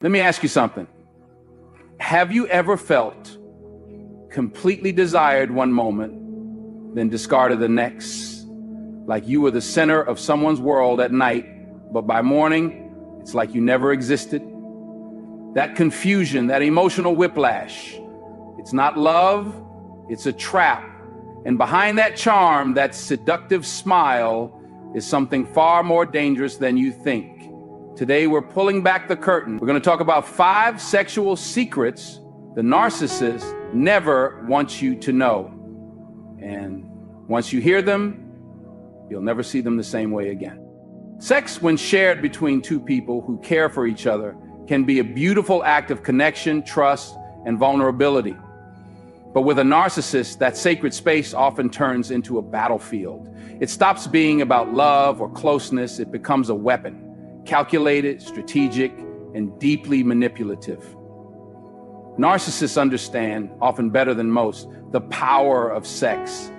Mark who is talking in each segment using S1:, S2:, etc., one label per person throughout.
S1: Let me ask you something. Have you ever felt completely desired one moment, then discarded the next? Like you were the center of someone's world at night, but by morning, it's like you never existed? That confusion, that emotional whiplash, it's not love, it's a trap. And behind that charm, that seductive smile, is something far more dangerous than you think. Today, we're pulling back the curtain. We're going to talk about 5 sexual secrets the narcissist never wants you to know. And once you hear them, you'll never see them the same way again. Sex, when shared between two people who care for each other, can be a beautiful act of connection, trust, and vulnerability. But with a narcissist, that sacred space often turns into a battlefield. It stops being about love or closeness. It becomes a weapon. Calculated, strategic, and deeply manipulative. Narcissists understand, often better than most, the power of sex.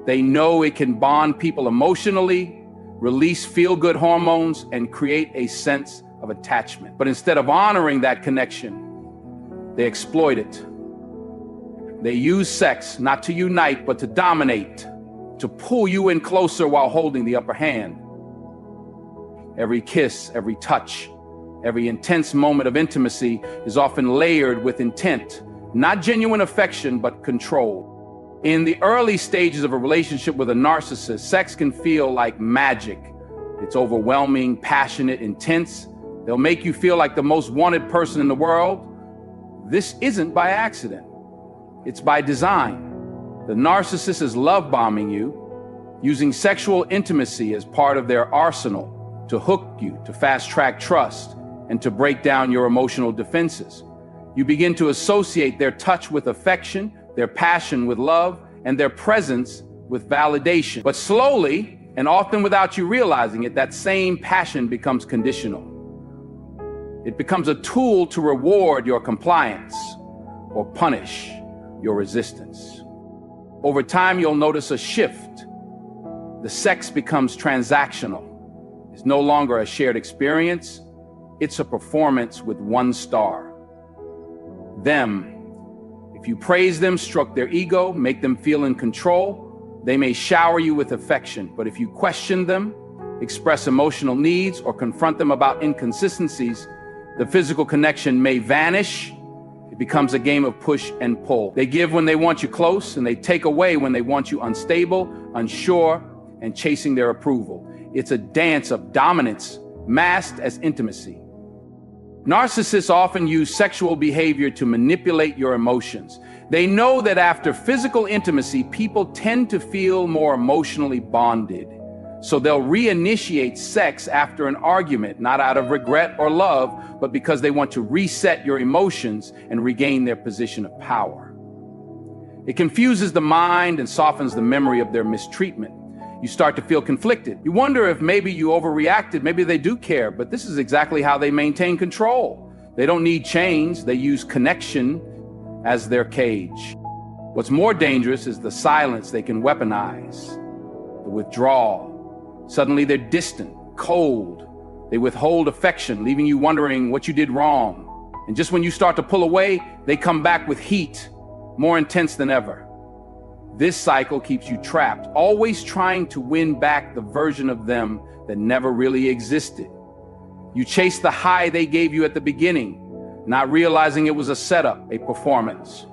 S1: They know it can bond people emotionally, release feel-good hormones, and create a sense of attachment. But instead of honoring that connection, they exploit it. They use sex not to unite, but to dominate, to pull you in closer while holding the upper hand. Every kiss, every touch, every intense moment of intimacy is often layered with intent, not genuine affection, but control. In the early stages of a relationship with a narcissist, sex can feel like magic. It's overwhelming, passionate, intense. They'll make you feel like the most wanted person in the world. This isn't by accident. It's by design. The narcissist is love bombing you, using sexual intimacy as part of their arsenal to hook you, to fast-track trust, and to break down your emotional defenses. You begin to associate their touch with affection, their passion with love, and their presence with validation. But slowly, and often without you realizing it, that same passion becomes conditional. It becomes a tool to reward your compliance or punish your resistance. Over time, you'll notice a shift. The sex becomes transactional. It's no longer a shared experience. It's a performance with one star. Them. If you praise them, stroke their ego, make them feel in control, they may shower you with affection. But if you question them, express emotional needs, or confront them about inconsistencies, the physical connection may vanish. It becomes a game of push and pull. They give when they want you close, and they take away when they want you unstable, unsure, and chasing their approval. It's a dance of dominance masked as intimacy. Narcissists often use sexual behavior to manipulate your emotions. They know that after physical intimacy, people tend to feel more emotionally bonded. So they'll reinitiate sex after an argument, not out of regret or love, but because they want to reset your emotions and regain their position of power. It confuses the mind and softens the memory of their mistreatment. You start to feel conflicted. You wonder if maybe you overreacted, maybe they do care, but this is exactly how they maintain control. They don't need change, they use connection as their cage. What's more dangerous is the silence they can weaponize, the withdrawal. Suddenly they're distant, cold. They withhold affection, leaving you wondering what you did wrong. And just when you start to pull away, they come back with heat, more intense than ever. This cycle keeps you trapped, always trying to win back the version of them that never really existed. You chase the high they gave you at the beginning, not realizing it was a setup, a performance,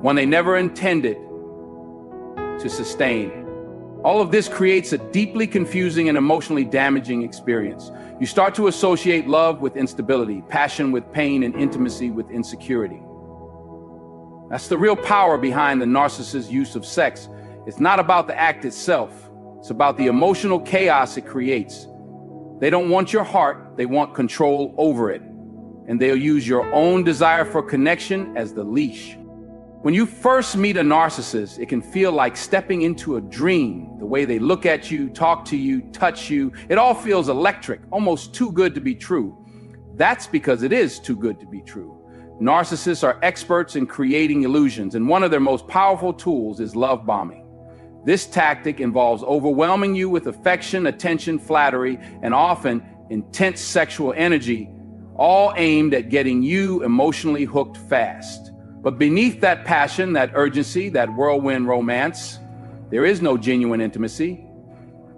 S1: one they never intended to sustain. All of this creates a deeply confusing and emotionally damaging experience. You start to associate love with instability, passion with pain, and intimacy with insecurity. That's the real power behind the narcissist's use of sex. It's not about the act itself. It's about the emotional chaos it creates. They don't want your heart, they want control over it. And they'll use your own desire for connection as the leash. When you first meet a narcissist, it can feel like stepping into a dream. The way they look at you, talk to you, touch you, it all feels electric, almost too good to be true. That's because it is too good to be true. Narcissists are experts in creating illusions, and one of their most powerful tools is love bombing. This tactic involves overwhelming you with affection, attention, flattery, and often intense sexual energy all aimed at getting you emotionally hooked fast. But beneath that passion, that urgency, that whirlwind romance, there is no genuine intimacy.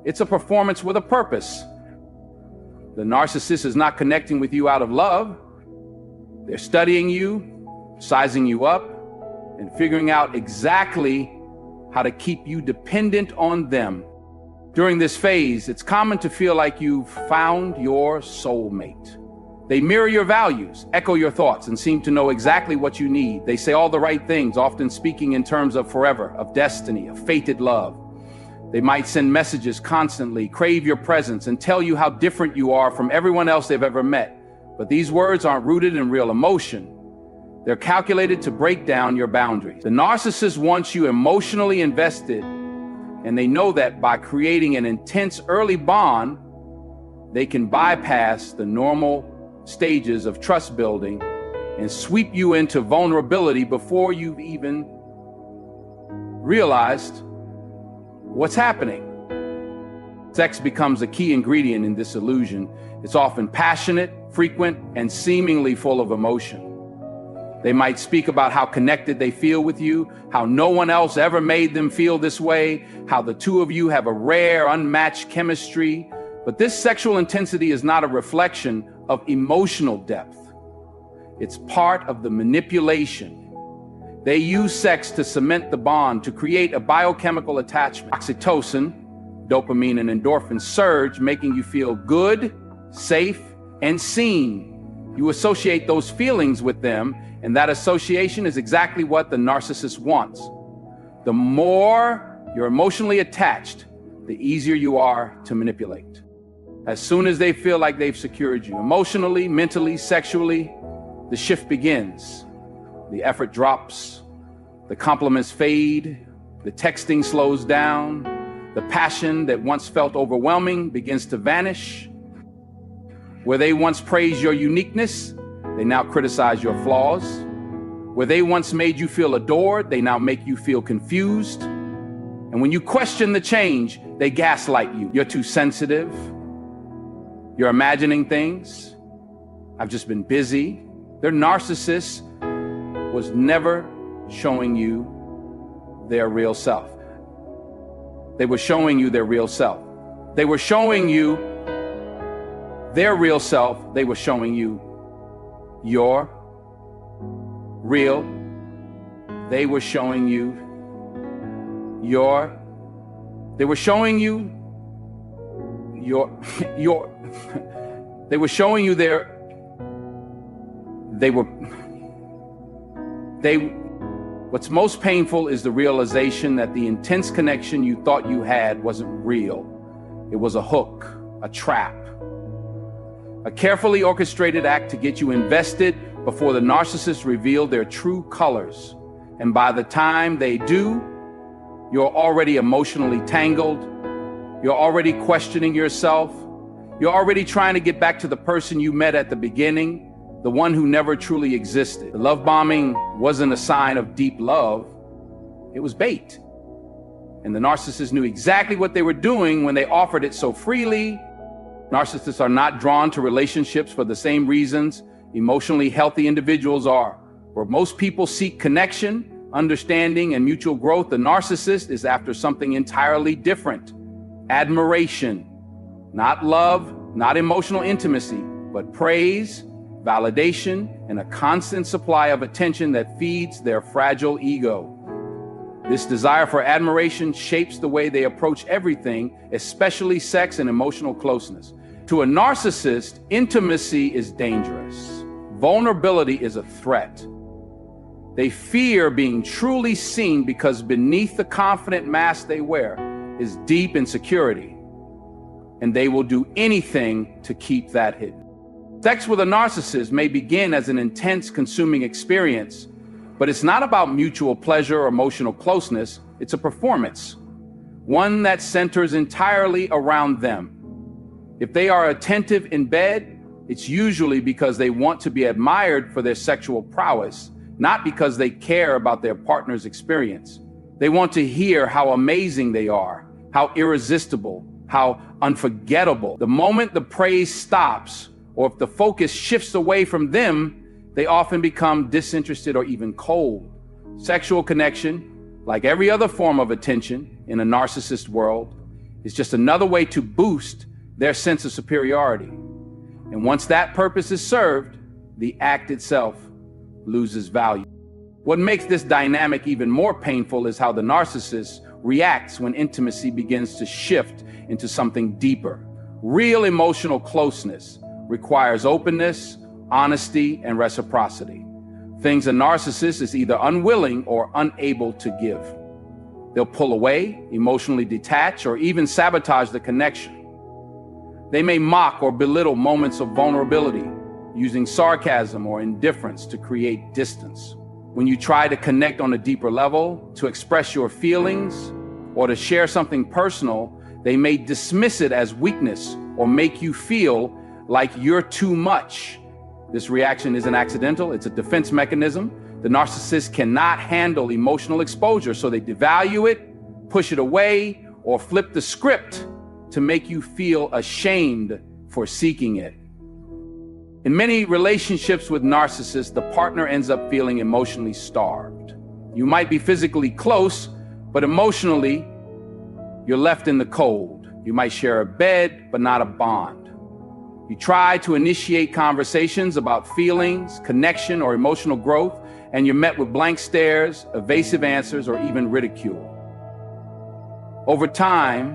S1: It's a performance with a purpose. The narcissist is not connecting with you out of love. They're studying you, sizing you up, and figuring out exactly how to keep you dependent on them. During this phase, it's common to feel like you've found your soulmate. They mirror your values, echo your thoughts, and seem to know exactly what you need. They say all the right things, often speaking in terms of forever, of destiny, of fated love. They might send messages constantly, crave your presence, and tell you how different you are from everyone else they've ever met. But these words aren't rooted in real emotion. They're calculated to break down your boundaries. The narcissist wants you emotionally invested, and they know that by creating an intense early bond, they can bypass the normal stages of trust building and sweep you into vulnerability before you've even realized what's happening. Sex becomes a key ingredient in this illusion. It's often passionate, frequent, and seemingly full of emotion. They might speak about how connected they feel with you, how no one else ever made them feel this way, how the two of you have a rare, unmatched chemistry. But this sexual intensity is not a reflection of emotional depth. It's part of the manipulation. They use sex to cement the bond, to create a biochemical attachment. Oxytocin, dopamine, and endorphins surge, making you feel good, safe, and seen. You associate those feelings with them, and that association is exactly what the narcissist wants. The more you're emotionally attached, the easier you are to manipulate. As soon as they feel like they've secured you, emotionally, mentally, sexually, the shift begins. The effort drops, the compliments fade, the texting slows down, the passion that once felt overwhelming begins to vanish. Where they once praised your uniqueness, they now criticize your flaws. Where they once made you feel adored, they now make you feel confused. And when you question the change, they gaslight you. You're too sensitive. You're imagining things. I've just been busy. Their narcissist was never showing you their real self. They were showing you their real self. They were showing you their real self. They were showing you your real. They were showing you your. They were showing you your. They were showing you their. What's most painful is the realization that the intense connection you thought you had wasn't real. It was a hook, a trap, a carefully orchestrated act to get you invested before the narcissist revealed their true colors. And by the time they do, you're already emotionally tangled. You're already questioning yourself. You're already trying to get back to the person you met at the beginning, the one who never truly existed. The love bombing wasn't a sign of deep love. It was bait. And the narcissist knew exactly what they were doing when they offered it so freely. Narcissists are not drawn to relationships for the same reasons emotionally healthy individuals are. Where most people seek connection, understanding, and mutual growth, the narcissist is after something entirely different. Admiration. Not love, not emotional intimacy, but praise, validation, and a constant supply of attention that feeds their fragile ego. This desire for admiration shapes the way they approach everything, especially sex and emotional closeness. To a narcissist, intimacy is dangerous. Vulnerability is a threat. They fear being truly seen because beneath the confident mask they wear is deep insecurity, and they will do anything to keep that hidden. Sex with a narcissist may begin as an intense, consuming experience, but it's not about mutual pleasure or emotional closeness. It's a performance, one that centers entirely around them. If they are attentive in bed, it's usually because they want to be admired for their sexual prowess, not because they care about their partner's experience. They want to hear how amazing they are, how irresistible, how unforgettable. The moment the praise stops, or if the focus shifts away from them, they often become disinterested or even cold. Sexual connection, like every other form of attention in a narcissist world, is just another way to boost their sense of superiority. And once that purpose is served, the act itself loses value. What makes this dynamic even more painful is how the narcissist reacts when intimacy begins to shift into something deeper. Real emotional closeness requires openness, honesty, and reciprocity. Things a narcissist is either unwilling or unable to give. They'll pull away, emotionally detach, or even sabotage the connection. They may mock or belittle moments of vulnerability, using sarcasm or indifference to create distance. When you try to connect on a deeper level, to express your feelings, or to share something personal, they may dismiss it as weakness or make you feel like you're too much. This reaction isn't accidental, it's a defense mechanism. The narcissist cannot handle emotional exposure, so they devalue it, push it away, or flip the script to make you feel ashamed for seeking it. In many relationships with narcissists, the partner ends up feeling emotionally starved. You might be physically close, but emotionally, you're left in the cold. You might share a bed, but not a bond. You try to initiate conversations about feelings, connection, or emotional growth, and you're met with blank stares, evasive answers, or even ridicule. Over time,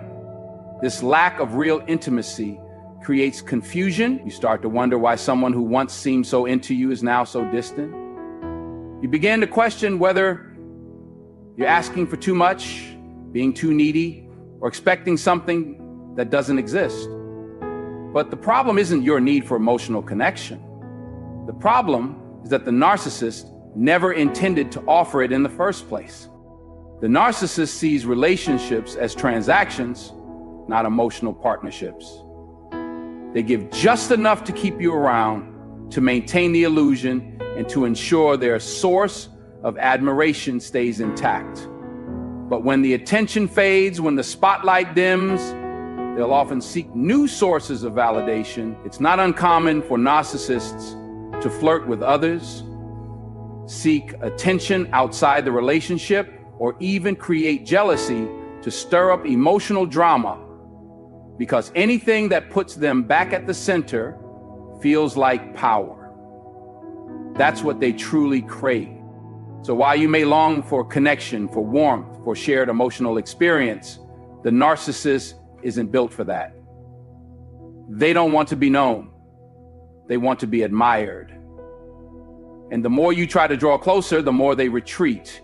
S1: this lack of real intimacy creates confusion. You start to wonder why someone who once seemed so into you is now so distant. You begin to question whether you're asking for too much, being too needy, or expecting something that doesn't exist. But the problem isn't your need for emotional connection. The problem is that the narcissist never intended to offer it in the first place. The narcissist sees relationships as transactions, not emotional partnerships. They give just enough to keep you around, to maintain the illusion, and to ensure their source of admiration stays intact. But when the attention fades, when the spotlight dims, they'll often seek new sources of validation. It's not uncommon for narcissists to flirt with others, seek attention outside the relationship, or even create jealousy to stir up emotional drama, because anything that puts them back at the center feels like power. That's what they truly crave. So while you may long for connection, for warmth, for shared emotional experience, the narcissist isn't built for that. They don't want to be known. They want to be admired. And the more you try to draw closer, the more they retreat.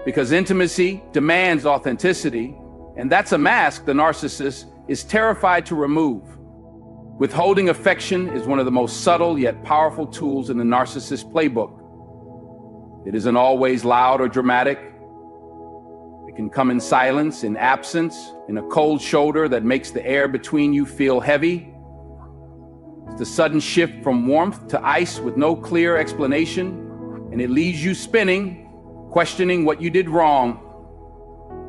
S1: Because intimacy demands authenticity, and that's a mask the narcissist is terrified to remove. Withholding affection is one of the most subtle yet powerful tools in the narcissist playbook. It isn't always loud or dramatic. It can come in silence, in absence, in a cold shoulder that makes the air between you feel heavy. It's the sudden shift from warmth to ice with no clear explanation, and it leaves you spinning, questioning what you did wrong.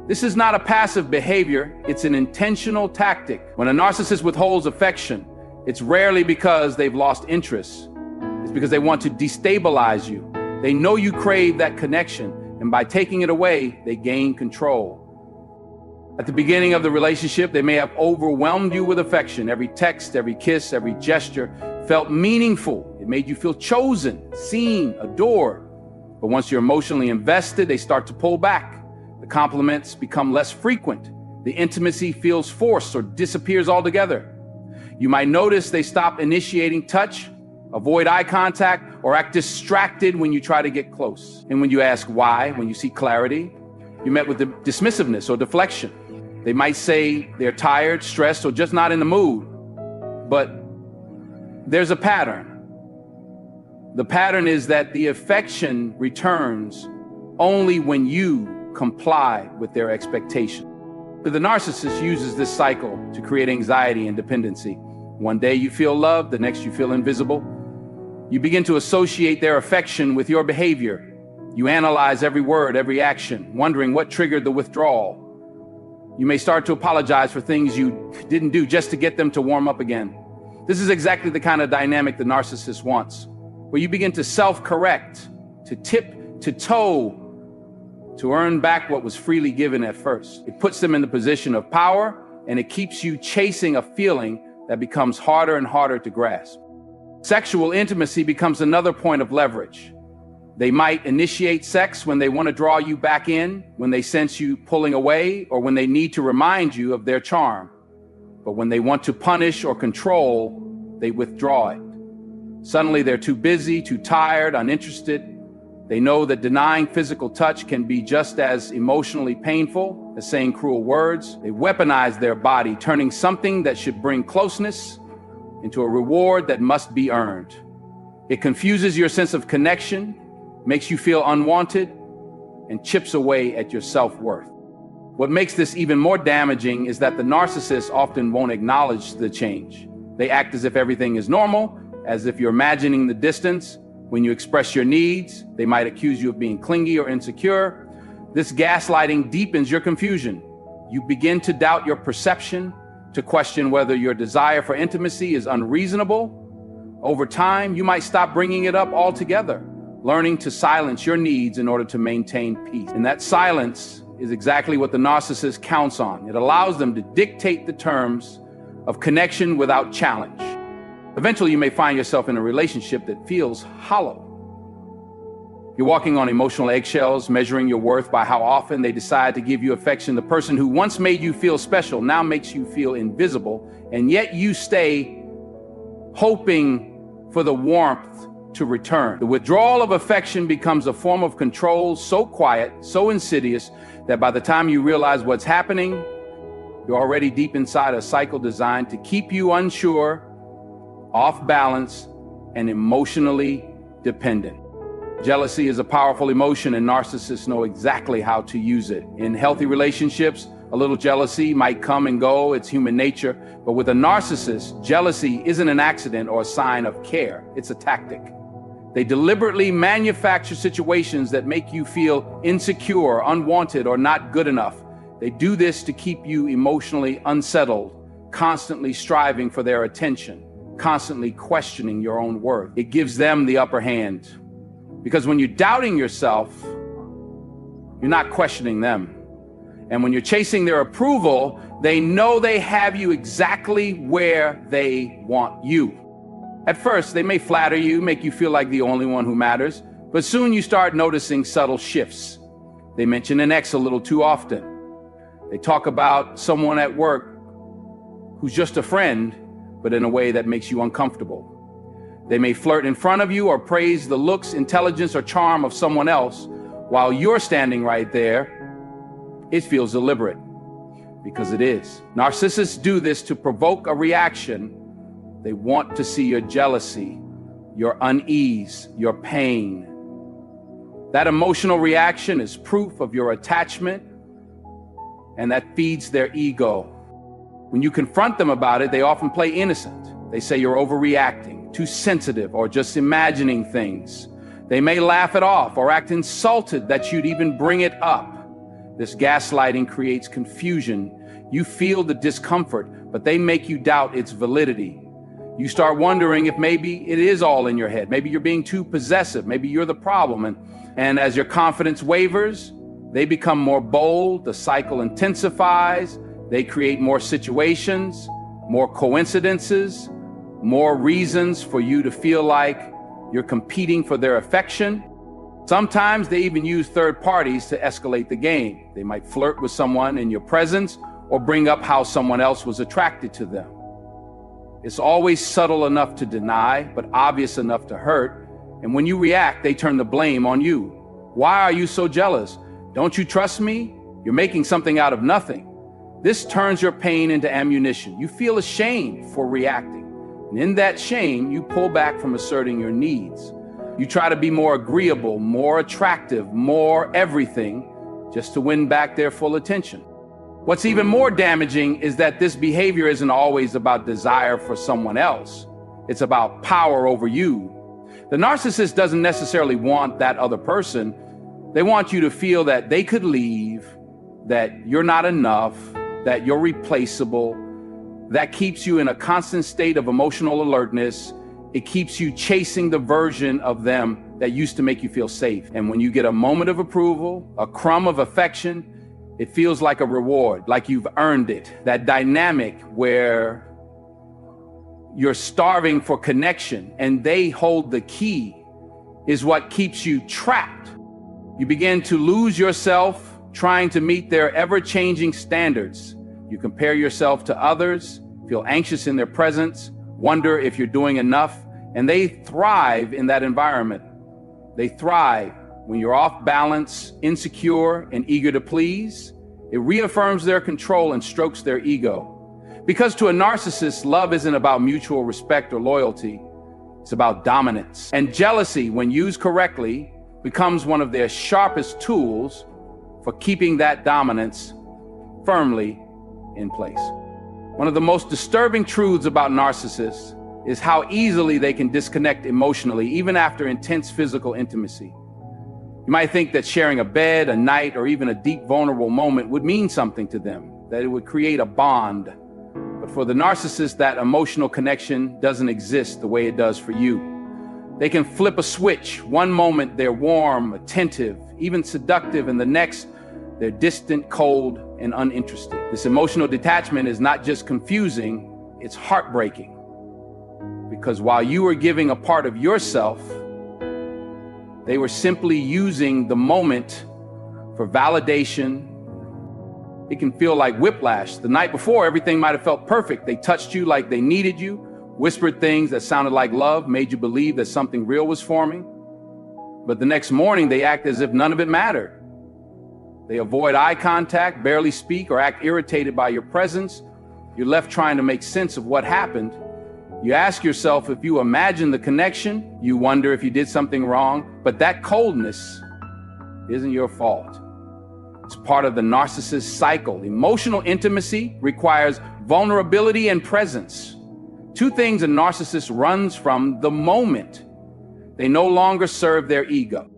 S1: This is not a passive behavior, it's an intentional tactic. When a narcissist withholds affection, it's rarely because they've lost interest. It's because they want to destabilize you. They know you crave that connection, and by taking it away, they gain control. At the beginning of the relationship, they may have overwhelmed you with affection. Every text, every kiss, every gesture felt meaningful. It made you feel chosen, seen, adored. But once you're emotionally invested, they start to pull back. The compliments become less frequent. The intimacy feels forced or disappears altogether. You might notice they stop initiating touch, avoid eye contact, or act distracted when you try to get close. And when you ask why, when you seek clarity, you're met with dismissiveness or deflection. They might say they're tired, stressed, or just not in the mood. But there's a pattern. The pattern is that the affection returns only when you comply with their expectation. The narcissist uses this cycle to create anxiety and dependency. One day you feel loved, the next you feel invisible. You begin to associate their affection with your behavior. You analyze every word, every action, wondering what triggered the withdrawal. You may start to apologize for things you didn't do just to get them to warm up again. This is exactly the kind of dynamic the narcissist wants, where you begin to self-correct, to tip, to toe, to earn back what was freely given at first. It puts them in the position of power, and it keeps you chasing a feeling that becomes harder and harder to grasp. Sexual intimacy becomes another point of leverage. They might initiate sex when they want to draw you back in, when they sense you pulling away, or when they need to remind you of their charm. But when they want to punish or control, they withdraw it. Suddenly they're too busy, too tired, uninterested. They know that denying physical touch can be just as emotionally painful as saying cruel words. They weaponize their body, turning something that should bring closeness into a reward that must be earned. It confuses your sense of connection, makes you feel unwanted, and chips away at your self-worth. What makes this even more damaging is that the narcissist often won't acknowledge the change. They act as if everything is normal, as if you're imagining the distance. When you express your needs, they might accuse you of being clingy or insecure. This gaslighting deepens your confusion. You begin to doubt your perception, to question whether your desire for intimacy is unreasonable. Over time, you might stop bringing it up altogether, learning to silence your needs in order to maintain peace. And that silence is exactly what the narcissist counts on. It allows them to dictate the terms of connection without challenge. Eventually, you may find yourself in a relationship that feels hollow. You're walking on emotional eggshells, measuring your worth by how often they decide to give you affection. The person who once made you feel special now makes you feel invisible, and yet you stay hoping for the warmth to return. The withdrawal of affection becomes a form of control so quiet, so insidious, that by the time you realize what's happening, you're already deep inside a cycle designed to keep you unsure, off balance, and emotionally dependent. Jealousy is a powerful emotion, and narcissists know exactly how to use it. In healthy relationships, a little jealousy might come and go. It's human nature. But with a narcissist, jealousy isn't an accident or a sign of care. It's a tactic. They deliberately manufacture situations that make you feel insecure, unwanted, or not good enough. They do this to keep you emotionally unsettled, constantly striving for their attention, constantly questioning your own worth. It gives them the upper hand. Because when you're doubting yourself, you're not questioning them. And when you're chasing their approval, they know they have you exactly where they want you. At first, they may flatter you, make you feel like the only one who matters, but soon you start noticing subtle shifts. They mention an ex a little too often. They talk about someone at work who's just a friend, but in a way that makes you uncomfortable. They may flirt in front of you or praise the looks, intelligence, or charm of someone else while you're standing right there. It feels deliberate, because it is. Narcissists do this to provoke a reaction. They want to see your jealousy, your unease, your pain. That emotional reaction is proof of your attachment, and that feeds their ego. When you confront them about it, they often play innocent. They say you're overreacting, too sensitive, or just imagining things. They may laugh it off or act insulted that you'd even bring it up. This gaslighting creates confusion. You feel the discomfort, but they make you doubt its validity. You start wondering if maybe it is all in your head. Maybe you're being too possessive. Maybe you're the problem. And as your confidence wavers, they become more bold. The cycle intensifies. They create more situations, more coincidences, more reasons for you to feel like you're competing for their affection. Sometimes they even use third parties to escalate the game. They might flirt with someone in your presence or bring up how someone else was attracted to them. It's always subtle enough to deny, but obvious enough to hurt. And when you react, they turn the blame on you. Why are you so jealous? Don't you trust me? You're making something out of nothing. This turns your pain into ammunition. You feel ashamed for reacting. And in that shame, you pull back from asserting your needs. You try to be more agreeable, more attractive, more everything, just to win back their full attention. What's even more damaging is that this behavior isn't always about desire for someone else. It's about power over you. The narcissist doesn't necessarily want that other person. They want you to feel that they could leave, that you're not enough, that you're replaceable. That keeps you in a constant state of emotional alertness. It keeps you chasing the version of them that used to make you feel safe. And when you get a moment of approval, a crumb of affection, it feels like a reward, like you've earned it. That dynamic where you're starving for connection and they hold the key is what keeps you trapped. You begin to lose yourself trying to meet their ever-changing standards. You compare yourself to others, feel anxious in their presence, wonder if you're doing enough, and they thrive in that environment. They thrive when you're off balance, insecure, and eager to please. It reaffirms their control and strokes their ego. Because to a narcissist, love isn't about mutual respect or loyalty. It's about dominance. And jealousy, when used correctly, becomes one of their sharpest tools for keeping that dominance firmly in place. One of the most disturbing truths about narcissists is how easily they can disconnect emotionally, even after intense physical intimacy. You might think that sharing a bed, a night, or even a deep, vulnerable moment would mean something to them, that it would create a bond. But for the narcissist, that emotional connection doesn't exist the way it does for you. They can flip a switch. One moment they're warm, attentive, even seductive, and the next they're distant, cold, and uninterested. This emotional detachment is not just confusing, it's heartbreaking. Because while you were giving a part of yourself, they were simply using the moment for validation. It can feel like whiplash. The night before, everything might have felt perfect. They touched you like they needed you, whispered things that sounded like love, made you believe that something real was forming. But the next morning, they act as if none of it mattered. They avoid eye contact, barely speak, or act irritated by your presence. You're left trying to make sense of what happened. You ask yourself if you imagine the connection, you wonder if you did something wrong, but that coldness isn't your fault. It's part of the narcissist cycle. Emotional intimacy requires vulnerability and presence. Two things a narcissist runs from the moment they no longer serve their ego.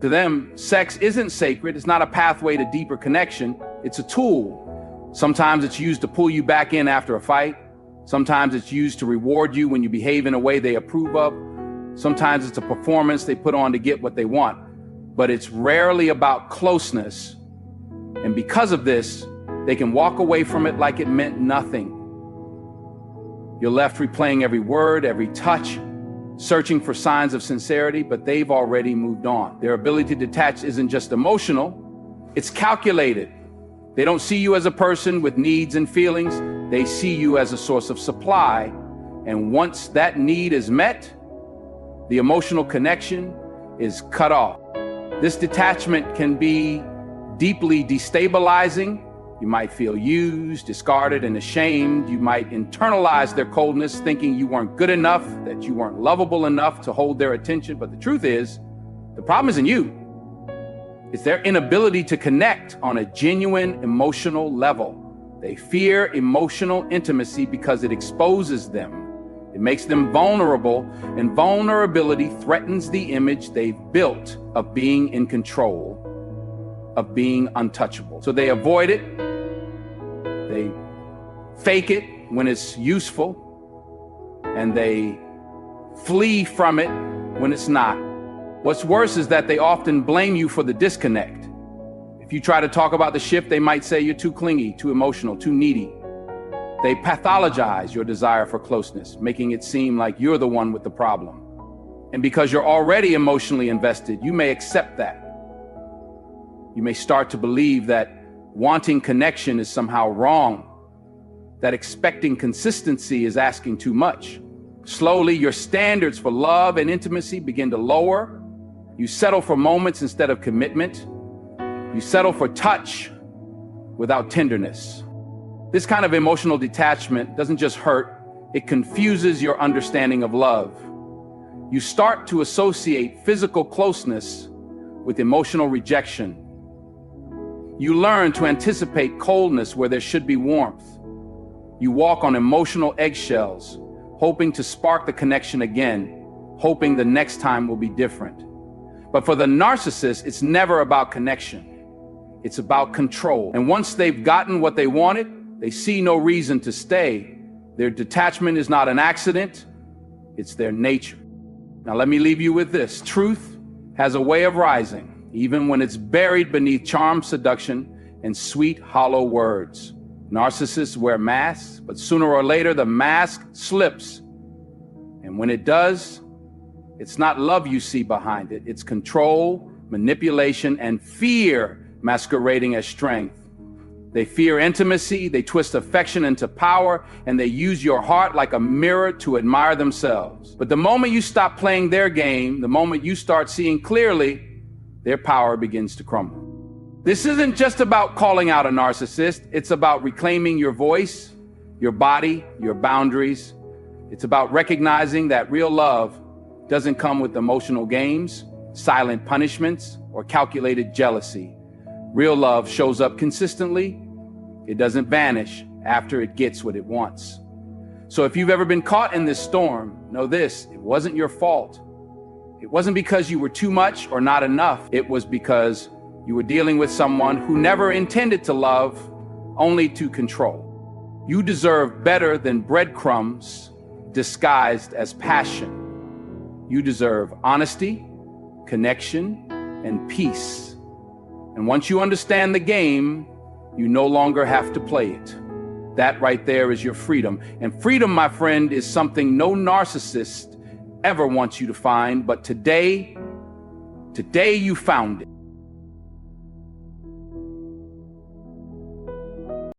S1: To them, sex isn't sacred. It's not a pathway to deeper connection. It's a tool. Sometimes it's used to pull you back in after a fight. Sometimes it's used to reward you when you behave in a way they approve of. Sometimes it's a performance they put on to get what they want. But it's rarely about closeness. And because of this, they can walk away from it like it meant nothing. You're left replaying every word, every touch, searching for signs of sincerity, but they've already moved on. Their ability to detach isn't just emotional, it's calculated. They don't see you as a person with needs and feelings. They see you as a source of supply. And once that need is met, the emotional connection is cut off. This detachment can be deeply destabilizing. You might feel used, discarded, and ashamed. You might internalize their coldness, thinking you weren't good enough, that you weren't lovable enough to hold their attention. But the truth is, the problem isn't you. It's their inability to connect on a genuine emotional level. They fear emotional intimacy because it exposes them. It makes them vulnerable, and vulnerability threatens the image they've built of being in control, of being untouchable. So they avoid it. They fake it when it's useful, and they flee from it when it's not. What's worse is that they often blame you for the disconnect. If you try to talk about the shift, they might say you're too clingy, too emotional, too needy. They pathologize your desire for closeness, making it seem like you're the one with the problem. And because you're already emotionally invested, you may accept that. You may start to believe that wanting connection is somehow wrong, that expecting consistency is asking too much. Slowly, your standards for love and intimacy begin to lower. You settle for moments instead of commitment. You settle for touch without tenderness. This kind of emotional detachment doesn't just hurt, it confuses your understanding of love. You start to associate physical closeness with emotional rejection. You learn to anticipate coldness where there should be warmth. You walk on emotional eggshells, hoping to spark the connection again, hoping the next time will be different. But for the narcissist, it's never about connection. It's about control. And once they've gotten what they wanted, they see no reason to stay. Their detachment is not an accident, it's their nature. Now let me leave you with this. Truth has a way of rising, even when it's buried beneath charm, seduction, and sweet, hollow words. Narcissists wear masks, but sooner or later the mask slips. And when it does, it's not love you see behind it. It's control, manipulation, and fear masquerading as strength. They fear intimacy, they twist affection into power, and they use your heart like a mirror to admire themselves. But the moment you stop playing their game, the moment you start seeing clearly, their power begins to crumble. This isn't just about calling out a narcissist. It's about reclaiming your voice, your body, your boundaries. It's about recognizing that real love doesn't come with emotional games, silent punishments, or calculated jealousy. Real love shows up consistently. It doesn't vanish after it gets what it wants. So if you've ever been caught in this storm, know this: it wasn't your fault. It wasn't because you were too much or not enough. It was because you were dealing with someone who never intended to love, only to control. You deserve better than breadcrumbs disguised as passion. You deserve honesty, connection, and peace. And once you understand the game, you no longer have to play it. That right there is your freedom. And freedom, my friend, is something no narcissist ever wants you to find. But today you found it.